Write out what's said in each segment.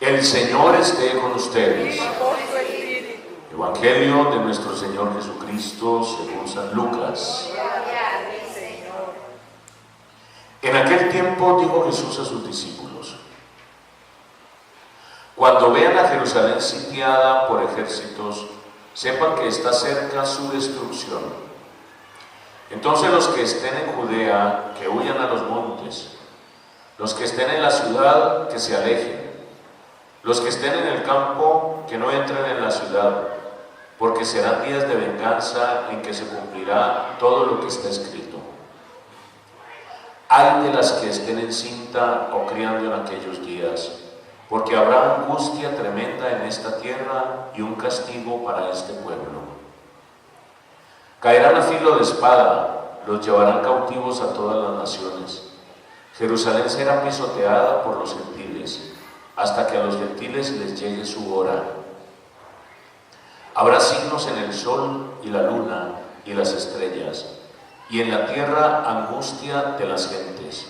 El Señor esté con ustedes. Evangelio de nuestro Señor Jesucristo según San Lucas. En aquel tiempo dijo Jesús a sus discípulos: cuando vean a Jerusalén sitiada por ejércitos, sepan que está cerca su destrucción. Entonces los que estén en Judea, que huyan a los montes; los que estén en la ciudad, que se alejen; los que estén en el campo, que no entren en la ciudad, porque serán días de venganza en que se cumplirá todo lo que está escrito. Ay de las que estén encinta o criando en aquellos días, porque habrá angustia tremenda en esta tierra y un castigo para este pueblo. Caerán a filo de espada, los llevarán cautivos a todas las naciones. Jerusalén será pisoteada por los gentiles, hasta que a los gentiles les llegue su hora. Habrá signos en el sol y la luna y las estrellas, y en la tierra angustia de las gentes,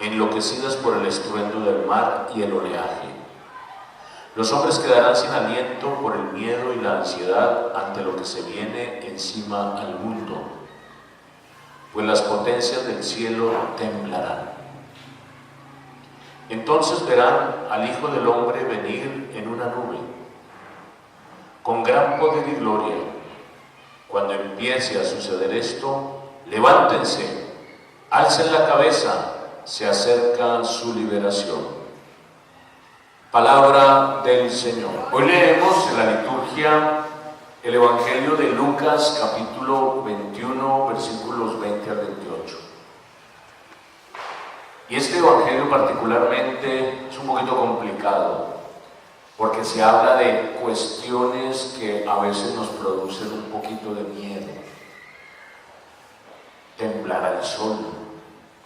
enloquecidas por el estruendo del mar y el oleaje. Los hombres quedarán sin aliento por el miedo y la ansiedad ante lo que se viene encima al mundo, pues las potencias del cielo temblarán. Entonces verán al Hijo del Hombre venir en una nube, con gran poder y gloria. Cuando empiece a suceder esto, levántense, alcen la cabeza, se acerca su liberación. Palabra del Señor. Hoy leemos en la liturgia el Evangelio de Lucas, capítulo 21, versículos 20 al 28. Y este Evangelio particularmente es un poquito complicado, porque se habla de cuestiones que a veces nos producen un poquito de miedo. Temblará el sol,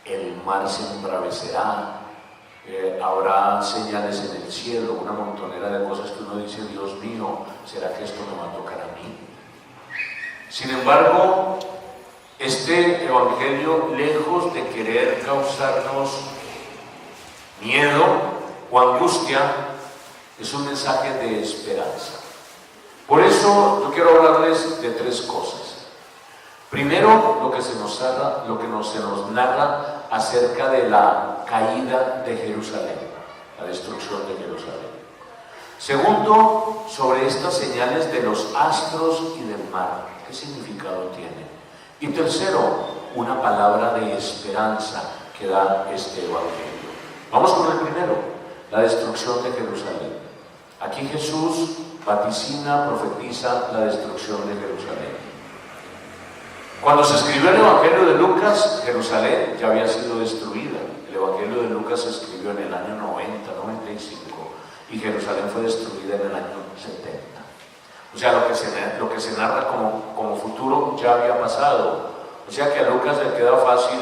el mar se embravecerá, habrá señales en el cielo, una montonera de cosas que uno dice: Dios mío, ¿será que esto me va a tocar a mí? Sin embargo, este Evangelio, lejos de querer causarnos miedo o angustia, es un mensaje de esperanza. Por eso yo quiero hablarles de tres cosas. Primero, lo que se nos narra acerca de la caída de Jerusalén, la destrucción de Jerusalén. Segundo, sobre estas señales de los astros y del mar, ¿qué significado tiene? Y tercero, una palabra de esperanza que da este Evangelio. Vamos con el primero, la destrucción de Jerusalén. Aquí Jesús vaticina, profetiza la destrucción de Jerusalén. Cuando se escribió el Evangelio de Lucas, Jerusalén ya había sido destruida. El Evangelio de Lucas se escribió en el año 90, 95, y Jerusalén fue destruida en el año 70. O sea, lo que se narra como futuro ya había pasado. O sea que a Lucas le queda fácil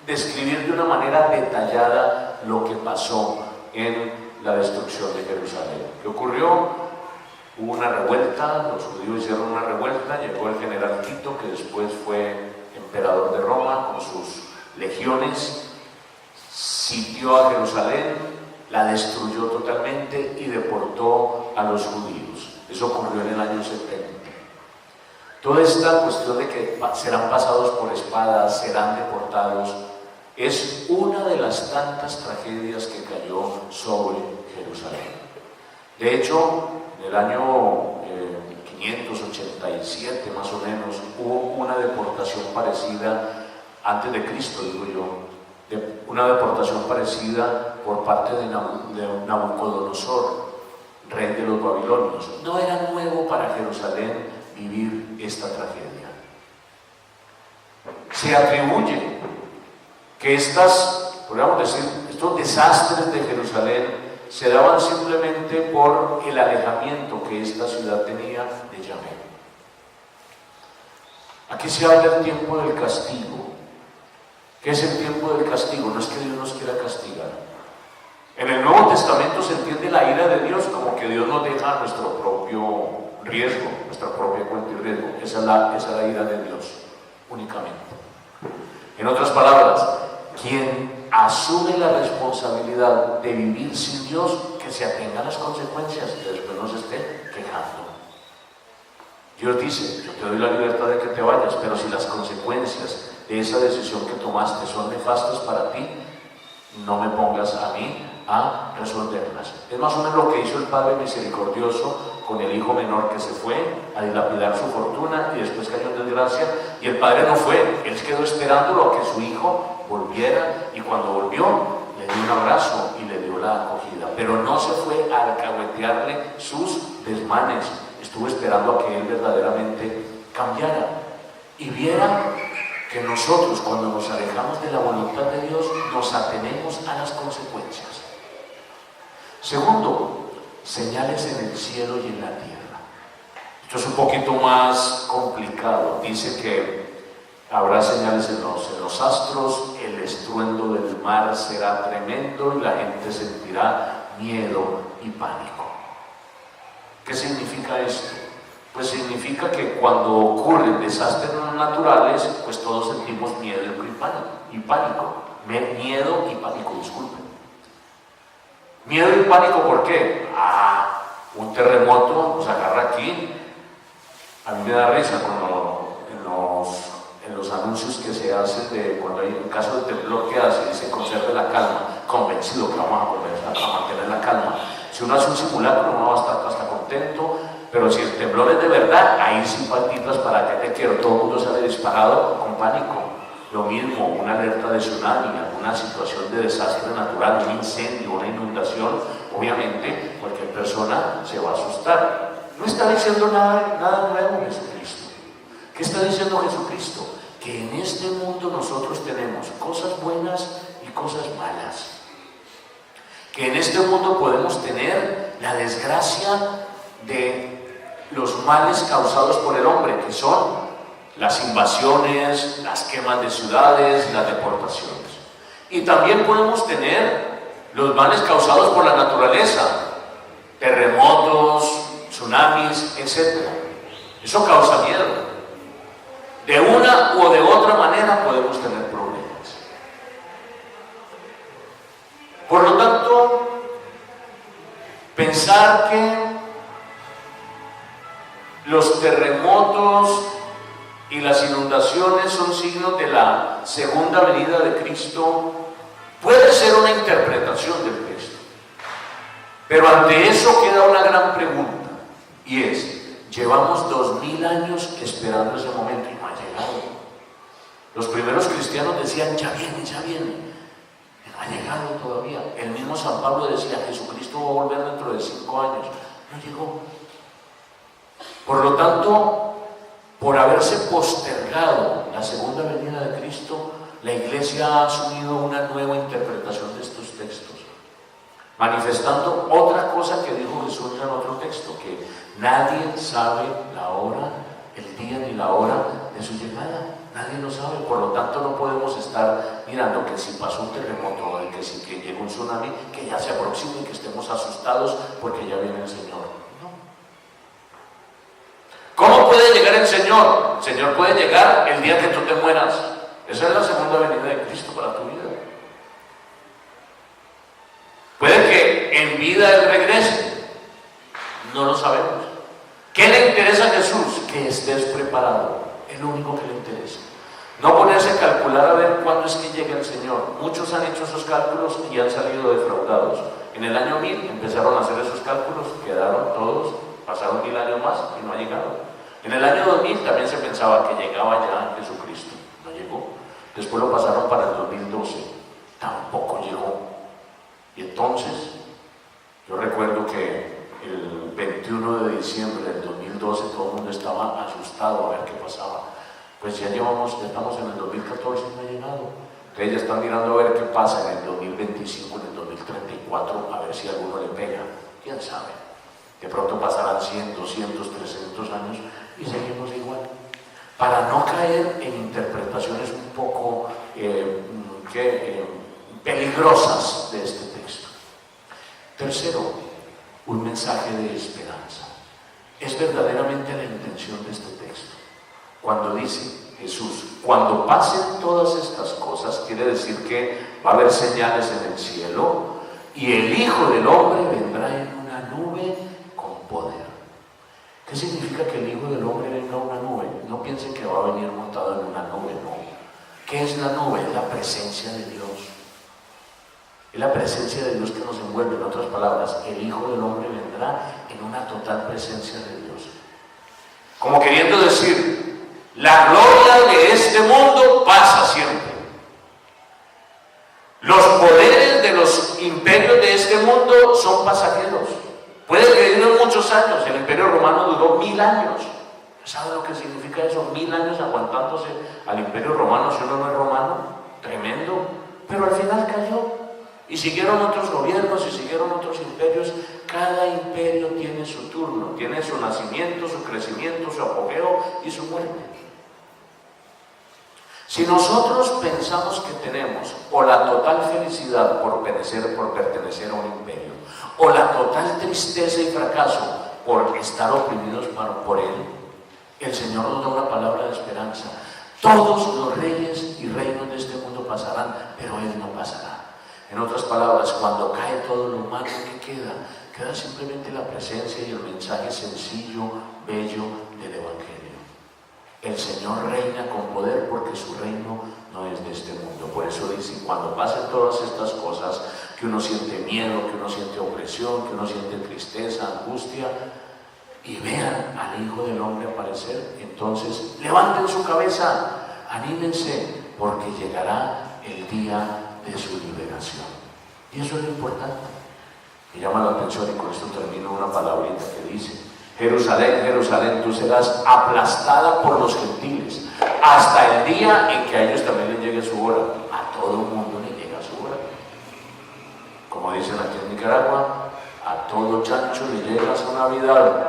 describir de una manera detallada lo que pasó en la destrucción de Jerusalén. ¿Qué ocurrió? Hubo una revuelta, los judíos hicieron una revuelta, llegó el general Tito, que después fue emperador de Roma, con sus legiones, sitió a Jerusalén, la destruyó totalmente y deportó a los judíos. Eso ocurrió en el año 70. Toda esta cuestión de que serán pasados por espadas, serán deportados, es una de las tantas tragedias que cayó sobre Jerusalén. De hecho, en el año 587 más o menos, hubo una deportación parecida, antes de Cristo digo yo, una deportación parecida por parte de Nabucodonosor, rey de los babilonios. No era nuevo para Jerusalén vivir esta tragedia. Se atribuye que podríamos decir, estos desastres de Jerusalén se daban simplemente por el alejamiento que esta ciudad tenía de Yahvé. Aquí se habla del tiempo del castigo. ¿Qué es el tiempo del castigo? No es que Dios nos quiera castigar. En el Nuevo Testamento se entiende la ira de Dios como que Dios nos deja a nuestro propio riesgo, nuestra propia cuenta y riesgo. Esa es la ira de Dios, únicamente. En otras palabras, quien asume la responsabilidad de vivir sin Dios, que se atenga a las consecuencias, que después no se esté quejando. Dios dice, yo te doy la libertad de que te vayas, pero si las consecuencias de esa decisión que tomaste son nefastas para ti, no me pongas a mí a resolverlas. Es más o menos lo que hizo el Padre misericordioso con el hijo menor que se fue a dilapidar su fortuna y después cayó en desgracia, y el padre no fue, él quedó esperándolo a que su hijo volviera, y cuando volvió le dio un abrazo y le dio la acogida, pero no se fue a alcahuetearle sus desmanes, estuvo esperando a que él verdaderamente cambiara y viera que nosotros, cuando nos alejamos de la voluntad de Dios, nos atenemos a las consecuencias. Segundo, señales en el cielo y en la tierra. Esto es un poquito más complicado. Dice que habrá señales en los astros, el estruendo del mar será tremendo y la gente sentirá miedo y pánico. ¿Qué significa esto? Pues significa que cuando ocurren desastres naturales, pues todos sentimos miedo y pánico. Miedo y pánico, disculpen. Miedo y pánico, ¿por qué? Un terremoto nos agarra aquí. A mí me da risa cuando en los anuncios que se hacen de cuando hay un caso de temblor que hace, dice conserve la calma, convencido que vamos a mantener la calma. Si uno hace un simulacro, uno va a estar hasta contento, pero si el temblor es de verdad, ahí sí palpitas, para que te quiero, todo el mundo sale disparado con pánico. Lo mismo, una alerta de tsunami, alguna situación de desastre natural, un incendio, una inundación, obviamente cualquier persona se va a asustar. No está diciendo nada nuevo Jesucristo. ¿Qué está diciendo Jesucristo? Que en este mundo nosotros tenemos cosas buenas y cosas malas. Que en este mundo podemos tener la desgracia de los males causados por el hombre, que son las invasiones, las quemas de ciudades, las deportaciones. Y también podemos tener los males causados por la naturaleza, terremotos, tsunamis, etc. Eso causa miedo. De una o de otra manera podemos tener problemas. Por lo tanto, pensar que los terremotos y las inundaciones son signos de la segunda venida de Cristo puede ser una interpretación del texto. Pero ante eso queda una gran pregunta, y es: llevamos 2000 años esperando ese momento y no ha llegado. Los primeros cristianos decían, ya viene, y no ha llegado todavía. El mismo San Pablo decía, Jesucristo va a volver dentro de 5 años. No llegó. Por lo tanto, por haberse postergado la segunda venida de Cristo, la Iglesia ha asumido una nueva interpretación de estos textos, manifestando otra cosa que dijo Jesús en otro texto, que nadie sabe la hora, el día ni la hora de su llegada. Nadie lo sabe, por lo tanto no podemos estar mirando que si pasó un terremoto, que si que llegó un tsunami, que ya se aproxime y que estemos asustados porque ya viene el Señor. ¿Cómo puede llegar el Señor? El Señor puede llegar el día que tú te mueras. Esa es la segunda venida de Cristo para tu vida. Puede que en vida Él regrese. No lo sabemos. ¿Qué le interesa a Jesús? Que estés preparado. Es lo único que le interesa. No ponerse a calcular a ver cuándo es que llega el Señor. Muchos han hecho esos cálculos y han salido defraudados. En el año 1000 empezaron a hacer esos cálculos, quedaron todos, pasaron 1000 años más y no ha llegado. En el año 2000 también se pensaba que llegaba ya Jesucristo, no llegó. Después lo pasaron para el 2012, tampoco llegó. Y entonces, yo recuerdo que el 21 de diciembre del 2012 todo el mundo estaba asustado a ver qué pasaba. Pues ya estamos en el 2014 y no ha llegado. Entonces ya están mirando a ver qué pasa en el 2025, en el 2034, a ver si alguno le pega. ¿Quién sabe? De pronto pasarán 100, 200, 300 años y seguimos igual. Para no caer en interpretaciones un poco peligrosas de este texto. Tercero, un mensaje de esperanza. Es verdaderamente la intención de este texto. Cuando dice Jesús, cuando pasen todas estas cosas, quiere decir que va a haber señales en el cielo y el Hijo del Hombre vendrá en una nube con poder. ¿Qué significa que el Hijo del Hombre venga en una nube? No piensen que va a venir montado en una nube, no. ¿Qué es la nube? Es la presencia de Dios. Es la presencia de Dios que nos envuelve. En otras palabras, el Hijo del Hombre vendrá en una total presencia de Dios. Como queriendo decir, la gloria de este mundo pasa siempre. Los poderes de los imperios de este mundo son pasajeros. Puede que vivan muchos años. El Imperio Romano duró 1000 años. ¿Sabe lo que significa eso? 1000 años aguantándose al Imperio Romano, si uno no es romano. Tremendo. Pero al final cayó. Y siguieron otros gobiernos y siguieron otros imperios. Cada imperio tiene su turno, tiene su nacimiento, su crecimiento, su apogeo y su muerte. Si nosotros pensamos que tenemos o la total felicidad por pertenecer a un imperio, o la total tristeza y fracaso por estar oprimidos por él, el Señor nos da una palabra de esperanza. Todos los reyes y reinos de este mundo pasarán, pero Él no pasará. En otras palabras, cuando cae todo lo humano, ¿qué queda? Queda simplemente la presencia y el mensaje sencillo, bello del Evangelio. El Señor reina con poder porque su reino no es de este mundo. Por eso dice, cuando pasen todas estas cosas, que uno siente miedo, que uno siente opresión, que uno siente tristeza, angustia, y vean al Hijo del Hombre aparecer, entonces levanten su cabeza, anímense, porque llegará el día de su liberación. Y eso es lo importante. Me llama la atención, y con esto termino, una palabrita que dice: Jerusalén, Jerusalén, tú serás aplastada por los gentiles, hasta el día en que a ellos también les llegue su hora. A todo el mundo le llega su hora. Como dicen aquí en Nicaragua, a todo chancho le llega su Navidad.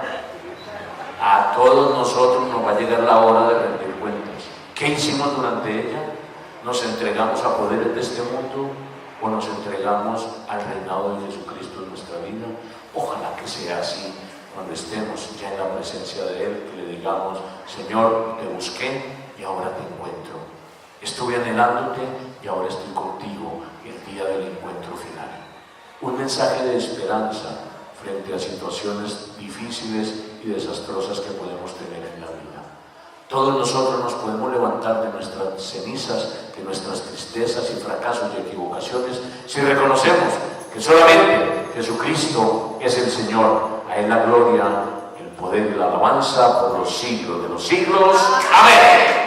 A todos nosotros nos va a llegar la hora de rendir cuentas. ¿Qué hicimos durante ella? ¿Nos entregamos a poderes de este mundo o nos entregamos al reinado de Jesucristo en nuestra vida? Ojalá que sea así. Cuando estemos ya en la presencia de Él, que le digamos: Señor, te busqué y ahora te encuentro. Estuve anhelándote y ahora estoy contigo el día del encuentro final. Un mensaje de esperanza frente a situaciones difíciles y desastrosas que podemos tener en la vida. Todos nosotros nos podemos levantar de nuestras cenizas, de nuestras tristezas y fracasos y equivocaciones, si reconocemos que solamente Jesucristo es el Señor. A Él la gloria, el poder y la alabanza por los siglos de los siglos. Amén.